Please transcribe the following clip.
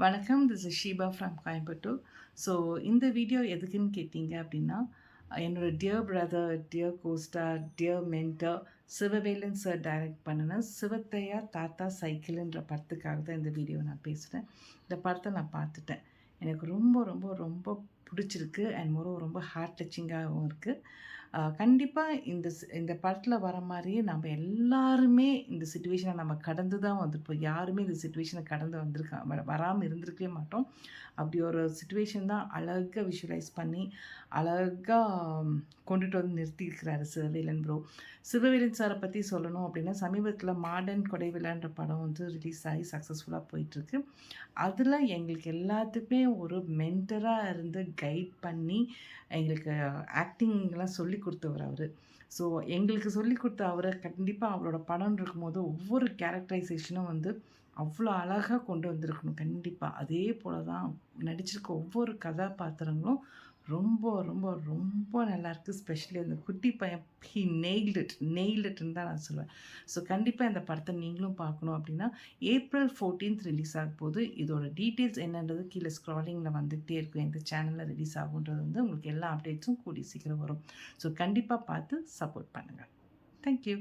வணக்கம். This is Sheeba from Coimbatore. So இந்த வீடியோ எதுக்குன்னு கேட்டீங்க அப்படின்னா, என்னோட dear brother, dear costar, dear mentor Sivavelan sir direct பண்ணின சிவத்தையா தாத்தா சைக்கிள்ன்ற படத்துக்காக தான் இந்த வீடியோவை நான் பேசுகிறேன். இந்த படத்தை நான் பார்த்துட்டேன். எனக்கு ரொம்ப ரொம்ப ரொம்ப பிடிச்சிருக்கு. அண்ட் மோரோவர் ரொம்ப ஹார்ட் டச்சிங்காகவும் இருக்குது. கண்டிப்பாக இந்த படத்தில் வர மாதிரியே நம்ம எல்லாருமே இந்த சிச்சுவேஷனை நம்ம கடந்து தான் வந்திருப்போம். யாருமே இந்த சிச்சுவேஷனை கடந்து வராமல் இருந்திருக்கவே மாட்டோம். அப்படி ஒரு சிச்சுவேஷன் தான் அழகாக விஷுவலைஸ் பண்ணி அழகாக கொண்டுட்டு வந்து நிறுத்தியிருக்கிறாரு சிவவேலன் ப்ரோ. சிவவேலன் சாரை பற்றி சொல்லணும் அப்படின்னா, சமீபத்தில் மாடர்ன் கொடைவிழான்ற படம் வந்து ரிலீஸ் ஆகி சக்ஸஸ்ஃபுல்லாக போயிட்டுருக்கு. அதில் எங்களுக்கு எல்லாத்துக்குமே ஒரு மென்டராக இருந்து கைட் பண்ணி எங்களுக்கு ஆக்டிங்லாம் சொல்லி கொடுத்தவர் அவர். ஸோ எங்களுக்கு சொல்லி கொடுத்த அவரை கண்டிப்பாக அவரோட படம்னு இருக்கும்போது ஒவ்வொரு கேரக்டரைசேஷனும் வந்து அவ்வளோ அழகாக கொண்டு வந்திருக்கணும் கண்டிப்பாக. அதே போல் தான் நடிச்சிருக்க ஒவ்வொரு கதாபாத்திரங்களும் ரொம்ப ரொம்ப ரொம்ப நல்லாயிருக்கு. ஸ்பெஷலி அந்த குட்டி பையன் நெய்ல்டுன்னு தான் நான் சொல்லுவேன். ஸோ கண்டிப்பாக இந்த படத்தை நீங்களும் பார்க்கணும் அப்படின்னா April 14th ரிலீஸ் ஆக போகுது. இதோட டீட்டெயில்ஸ் என்னன்றது கீழே ஸ்க்ராலிங்கில் வந்துகிட்டே இருக்கும். எந்த சேனலில் ரிலீஸ் ஆகுன்றது வந்து உங்களுக்கு எல்லா அப்டேட்ஸும் கூடிய சீக்கிரம் வரும். ஸோ கண்டிப்பாக பார்த்து சப்போர்ட் பண்ணுங்கள். தேங்க்யூ.